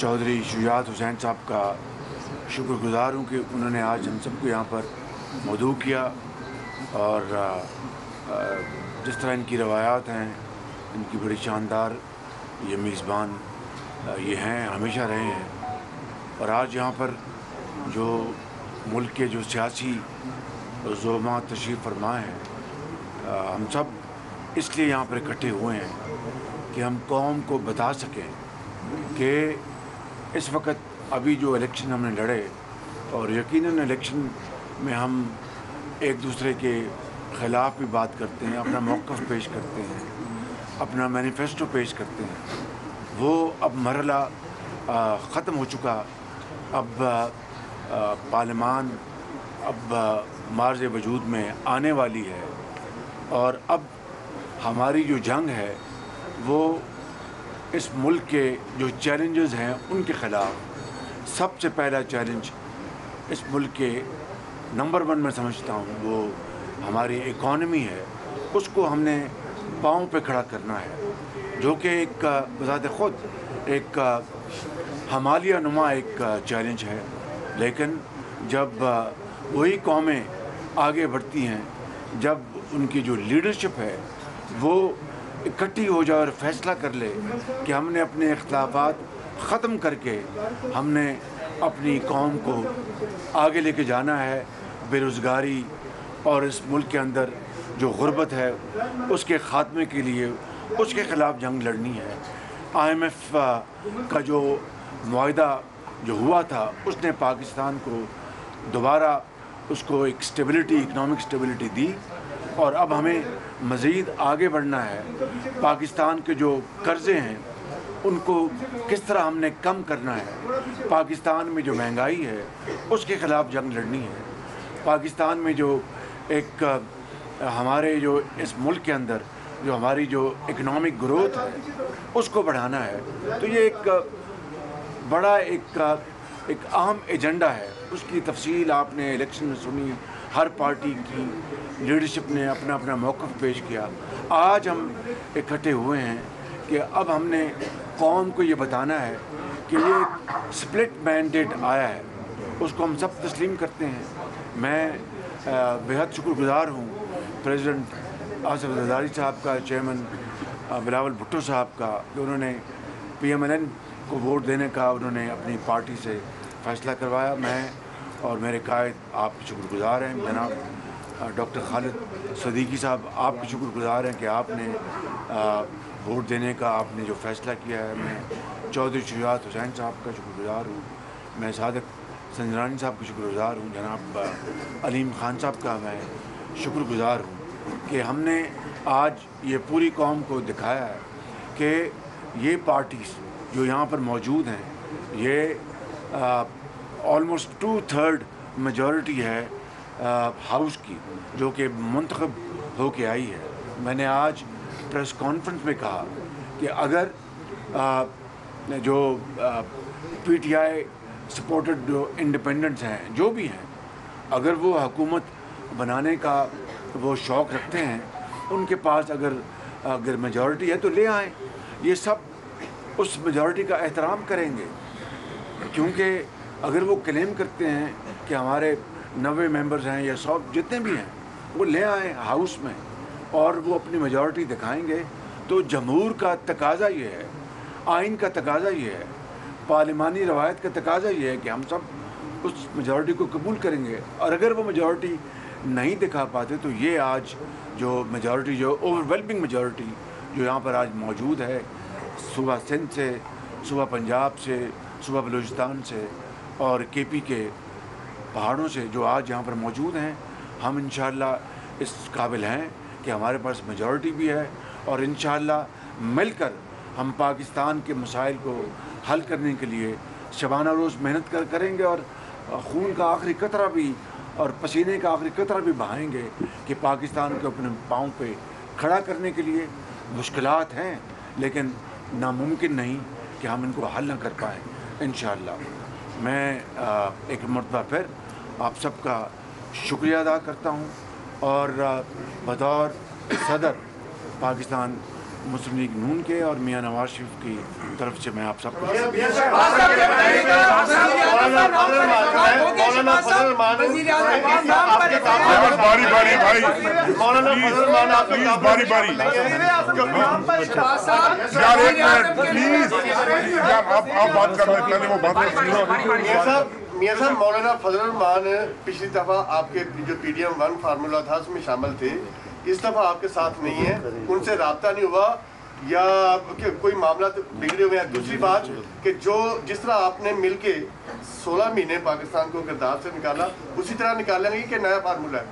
चौधरी शुजात हुसैन साहब का शुक्रगुजार हूँ कि उन्होंने आज हम सबको यहाँ पर मदऊ किया और जिस तरह इनकी रवायात हैं, इनकी बड़ी शानदार ये मेज़बान ये हैं, हमेशा रहे हैं। और आज यहाँ पर जो मुल्क के जो सियासी ज़ोमा तशरीफ़ फरमा हैं, हम सब इसलिए यहाँ पर इकट्ठे हुए हैं कि हम कौम को बता सकें कि इस वक्त अभी जो इलेक्शन हमने लड़े, और यकीनन इलेक्शन में हम एक दूसरे के ख़िलाफ़ भी बात करते हैं, अपना मौक़िफ़ पेश करते हैं, अपना मैनिफेस्टो पेश करते हैं, वो अब मरहला ख़त्म हो चुका। अब पार्लियामान अब मार्ज़ वजूद में आने वाली है और अब हमारी जो जंग है वो इस मुल्क के जो चैलेंजेस हैं उनके ख़िलाफ़ सबसे पहला चैलेंज इस मुल्क के नंबर 1 में समझता हूँ वो हमारी इकॉनमी है। उसको हमने पाँव पे खड़ा करना है, जो कि एक बज़ात ख़ुद एक हमालिया नुमा एक चैलेंज है। लेकिन जब वही कौमें आगे बढ़ती हैं, जब उनकी जो लीडरशिप है वो इकट्ठी हो जाए और फ़ैसला कर ले कि हमने अपने इख्तिलाफ़ात ख़त्म करके हमने अपनी कौम को आगे लेके जाना है, बेरोज़गारी और इस मुल्क के अंदर जो गुर्बत है उसके ख़ात्मे के लिए उसके ख़िलाफ़ जंग लड़नी है। IMF का जो मुआहिदा जो हुआ था उसने पाकिस्तान को दोबारा उसको एक स्टेबिलिटी, इकनॉमिक स्टेबिलिटी दी और अब हमें मज़ीद आगे बढ़ना है। पाकिस्तान के जो कर्ज़े हैं उनको किस तरह हमने कम करना है, पाकिस्तान में जो महंगाई है उसके ख़िलाफ़ जंग लड़नी है, पाकिस्तान में जो एक हमारे जो इस मुल्क के अंदर जो हमारी जो इकनॉमिक ग्रोथ है उसको बढ़ाना है। तो ये एक बड़ा एक अहम एजेंडा है। उसकी तफसील आपने इलेक्शन में सुनी, हर पार्टी की लीडरशिप ने अपना अपना मौक़िफ़ पेश किया। आज हम इकट्ठे हुए हैं कि अब हमने कौम को ये बताना है कि ये स्प्लिट मैंडेट आया है, उसको हम सब तस्लीम करते हैं। मैं बेहद शुक्रगुजार हूँ प्रेसिडेंट आसिफ ज़रदारी साहब का, चेयरमैन बिलावल भुट्टो साहब का, कि उन्होंने PMLN को वोट देने का उन्होंने अपनी पार्टी से फ़ैसला करवाया। मैं और मेरे कायद आपके शुक्रगुजार हैं। जनाब डॉक्टर खालिद सदीकी साहब आपके शुक्रगुजार हैं कि आपने वोट देने का आपने जो फ़ैसला किया है। मैं चौधरी शुजात हुसैन साहब का शुक्रगुजार हूँ। मैं सादिक संजरानी साहब का शुक्रगुजार हूँ। जनाब अलीम ख़ान साहब का मैं शुक्रगुजार हूँ कि हमने आज ये पूरी कौम को दिखाया है कि ये पार्टीज़ जो यहाँ पर मौजूद हैं, ये ऑलमोस्ट 2/3 मेजॉरिटी है हाउस की जो कि मुंतखब हो के आई है। मैंने आज प्रेस कॉन्फ्रेंस में कहा कि अगर जो PTI सपोर्टेड जो इंडिपेंडेंट्स हैं, जो भी हैं, अगर वो हुकूमत बनाने का वो शौक़ रखते हैं, उनके पास अगर मेजॉरिटी है तो ले आएँ। ये सब उस मेजॉरिटी का एहतराम करेंगे, क्योंकि अगर वो क्लेम करते हैं कि हमारे 90 मेंबर्स हैं या 100 जितने भी हैं वो ले आए हाउस में और वो अपनी मेजॉरिटी दिखाएंगे, तो जमहूर का तकाज़ा ये है, आइन का तकाज़ा ये है, पार्लिमानी रवायत का तकाज़ा ये है कि हम सब उस मेजॉरिटी को कबूल करेंगे। और अगर वो मेजॉरिटी नहीं दिखा पाते तो ये आज जो मेजॉरिटी, जो ओवरवेलमिंग मेजॉरिटी जो यहाँ पर आज मौजूद है, सुबह सिंध से, सुबह पंजाब से, सुबह बलूचिस्तान से और KP के पहाड़ों से जो आज यहाँ पर मौजूद हैं, हम इंशाअल्लाह इस काबिल हैं कि हमारे पास मेजॉरिटी भी है और इंशाअल्लाह मिलकर हम पाकिस्तान के मसाइल को हल करने के लिए शबाना रोज़ मेहनत करेंगे और खून का आखिरी कतरा भी और पसीने का आखिरी कतरा भी बहाएंगे कि पाकिस्तान को अपने पाँव पे खड़ा करने के लिए। मुश्किलात हैं लेकिन नामुमकिन नहीं कि हम इनको हल ना कर पाएँ इंशाअल्लाह। मैं एक मरतबा फिर आप सबका शुक्रिया अदा करता हूँ और बतौर सदर पाकिस्तान मुस्लिम लीग नून के और मियां नवाज शरीफ की तरफ से मैं आप सबको बारी बारी भाई, बारी बारी यार, एक मिनट प्लीज यार, आप बात कर रहे हैं, पहले वो बात मियां साहब, मौलाना फजलुर रहमान पिछली दफ़ा आपके जो PDM 1 फार्मूला था उसमें शामिल थे, इस दफ़ा आपके साथ नहीं है, उनसे राब्ता नहीं हुआ या कि कोई मामला तो बिगड़े हुए हैं? दूसरी बात कि जो जिस तरह आपने मिलके 16 महीने पाकिस्तान को गिरदार से निकाला, उसी तरह निकालेंगे कि नया फार्मूला है?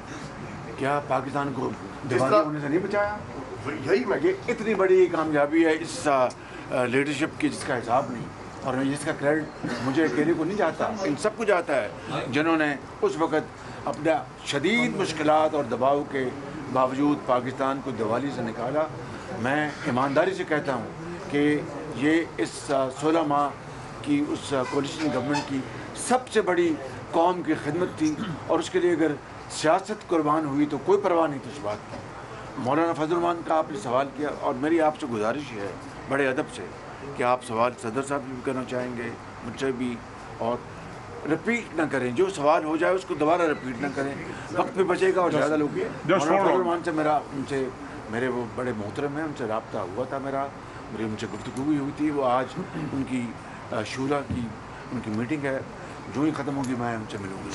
क्या पाकिस्तान को दिवालिया होने से नहीं बचाया? यही मैं ये इतनी बड़ी कामयाबी है इस लीडरशिप की जिसका हिसाब नहीं, और जिसका क्रेडिट मुझे अकेले को नहीं जाता, इन सब को जाता है जिन्होंने उस वक़्त अपना शदीद मुश्किलात और दबाव के बावजूद पाकिस्तान को दिवाली से निकाला। मैं ईमानदारी से कहता हूँ कि ये इस 16 माह की उस कोलिशन गवर्नमेंट की सबसे बड़ी कौम की खिदमत थी, और उसके लिए अगर सियासत कुर्बान हुई तो कोई परवाह नहीं थी उस बात की। मौलाना फजलुर रहमान का आपने सवाल किया, और मेरी आपसे गुजारिश है बड़े अदब से कि आप सवाल सदर साहब भी करना चाहेंगे, मुझसे भी, और रिपीट ना करें, जो सवाल हो जाए उसको दोबारा रिपीट ना करें, वक्त भी बचेगा और ज़्यादा लोग। मौलाना फजलुर रहमान से मेरे वो बड़े मोहतरम हैं, उनसे रब्ता हुआ था मेरी उनसे गुफ्तगू भी हुई थी। वो आज उनकी शूरा की उनकी मीटिंग है, जो ही ख़त्म होगी मैं उनसे मिलूँगी।